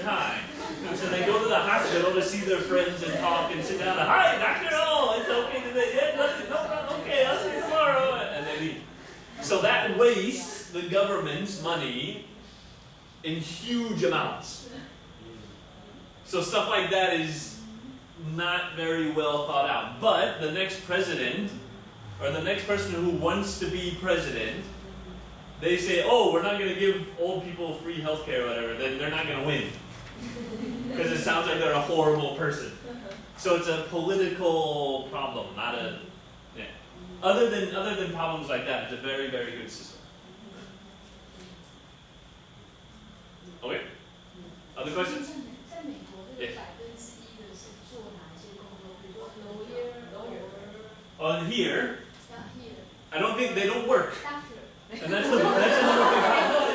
time. So they go to the hospital to see their friends and talk and sit down. Hi, doctor. Oh, it's okay today. Yeah, nothing. No problem. Okay, I'll see you tomorrow. And they leave. So that wastes the government's money in huge amounts. So stuff like that is not very well thought out. But the next president, or the next person who wants to be president, they say, oh, we're not going to give old people free health care or whatever, then they're not going to win. Because it sounds like they're a horrible person. So it's a political problem, not a... Yeah. Other than problems like that, it's a very, very good system. Okay? Other questions? Yes. On here, I don't think they don't work. And that's another big problem.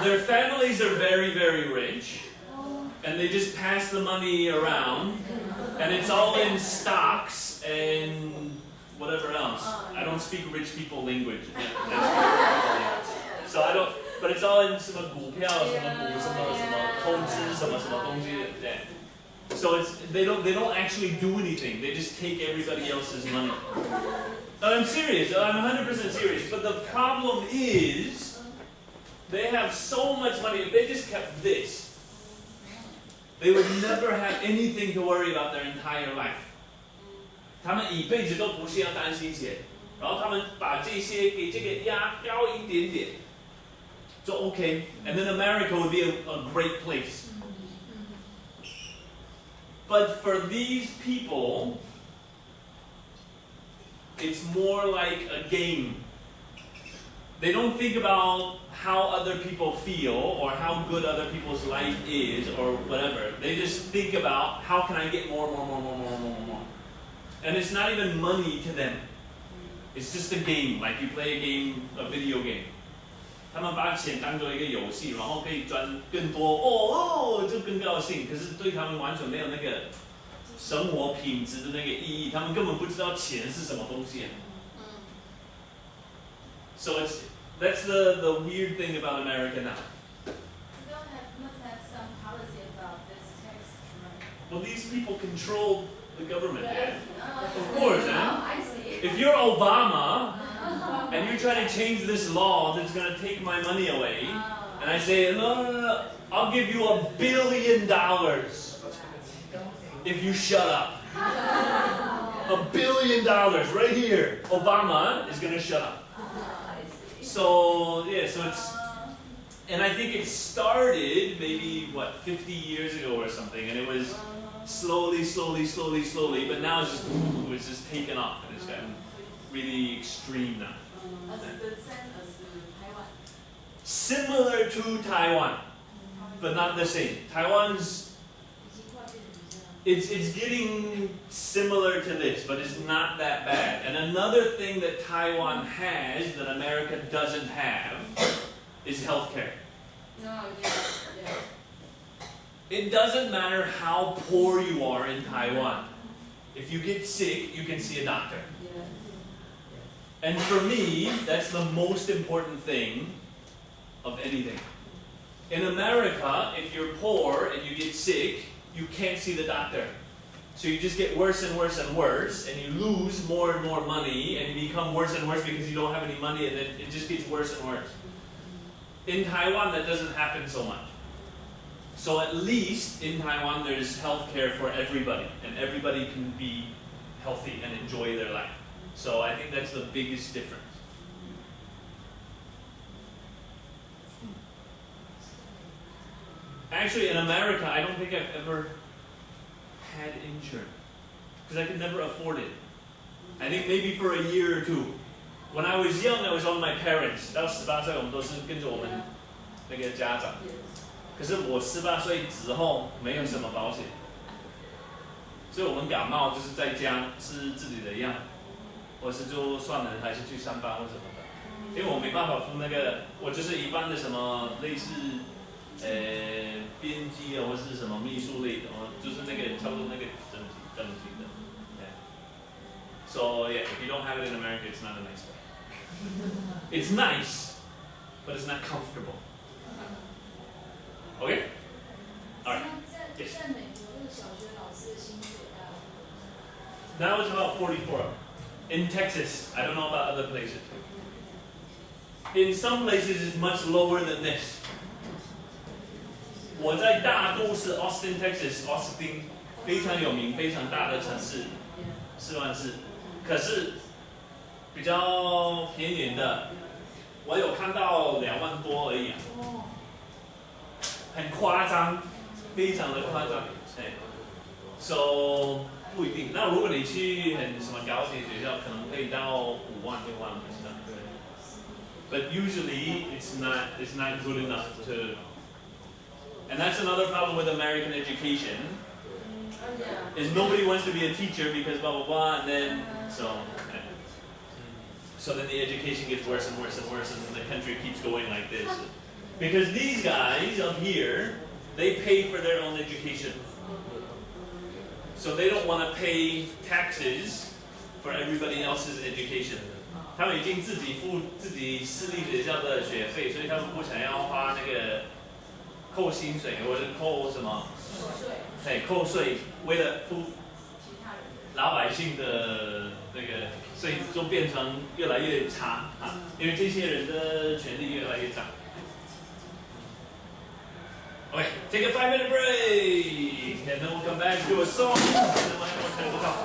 Their families are very, very rich, and they just pass the money around, and it's all in stocks and whatever else. I don't speak rich people language. So I don't, but it's all in 什么股票，什么股，什么什么投资，什么什么东西。So they don't actually do anything. They just take everybody else's money. I'm serious. I'm 100% serious. But the problem is, they have so much money. If they just kept this, they would never have anything to worry about their entire life. 他们一辈子都不需要担心钱，然后他们把这些给这个压高一点点，就 OK. And then America would be a great place. But for these people, it's more like a game. They don't think about how other people feel or how good other people's life is or whatever. They just think about how can I get more. And it's not even money to them. It's just a game, like you play a game, a video game. 他们把钱当作一个游戏，然后可以赚更多，就更高兴。可是对他们完全没有那个生活品质的那个意义，他们根本不知道钱是什么东西。So that's the weird thing about America now. You must have some policy about this tax, right? Well, these people control the government. Yes. Of course, I see. If you're Obama and you're trying to change this law that's going to take my money away, and I say, no, I'll give you $1 billion if you shut up. $1 billion right here. Obama is going to shut up. So, yeah, so it's, and I think it started maybe, 50 years ago or something, and it was slowly, but now it's just taken off, and it's gotten really extreme now. The same as Taiwan. Similar to Taiwan, but not the same. Taiwan's, it's getting similar to this, but it's not that bad. And another thing that Taiwan has that America doesn't have is healthcare. No, yeah. It doesn't matter how poor you are in Taiwan. If you get sick, you can see a doctor. And for me, that's the most important thing of anything. In America, if you're poor and you get sick, you can't see the doctor. So you just get worse and worse and worse, and you lose more and more money, and you become worse and worse because you don't have any money, and then it just gets worse and worse. In Taiwan, that doesn't happen so much. So at least in Taiwan, there's health care for everybody, and everybody can be healthy and enjoy their life. So I think that's the biggest difference. Actually, in America, I don't think I've ever had insurance, because I could never afford it. I think maybe for a year or two. When I was young, I was on my parents. 到18岁，我们都是跟着我们那个家长。可是我18岁之后没有什么保险，所以我们感冒就是在家吃自己的药，或是就算了，还是去上班或什么的。因为我没办法付那个，我就是一般的什么类似编辑啊，或是什么秘书类的，就是那个差不多那个等级的。Yeah. So yeah, if you don't have it in America, it's not a nice way. It's nice, but it's not comfortable. Okay? All right. 在在美国那个小学老师的薪水大概 That was about 44. In Texas, I don't know about other places. In some places, it's much lower than this. 我在大都市 Austin, Texas, Austin 非常有名、非常大的城市，4万4。可是比较偏一点的，我有看到2万多而已啊，很夸张，非常的夸张。哎 ，so 不一定。那如果你去很什么高级学校，可能可以到5万、6万，不知道。But usually it's not good enough to. And that's another problem with American education. Is nobody wants to be a teacher because blah blah blah, and then so then the education gets worse and worse and worse, and then the country keeps going like this. Because these guys up here, they pay for their own education. So they don't want to pay taxes for everybody else's education. 他们已经自己付自己私立学校的学费，所以他们不想要花那个扣薪水或者扣什么，扣税，为了付老百姓的那个，所以就变成越来越差啊，因为这些人的权利越来越长。Okay, take a 5-minute break, and then we'll come back to a song, and then we'll have more time to talk.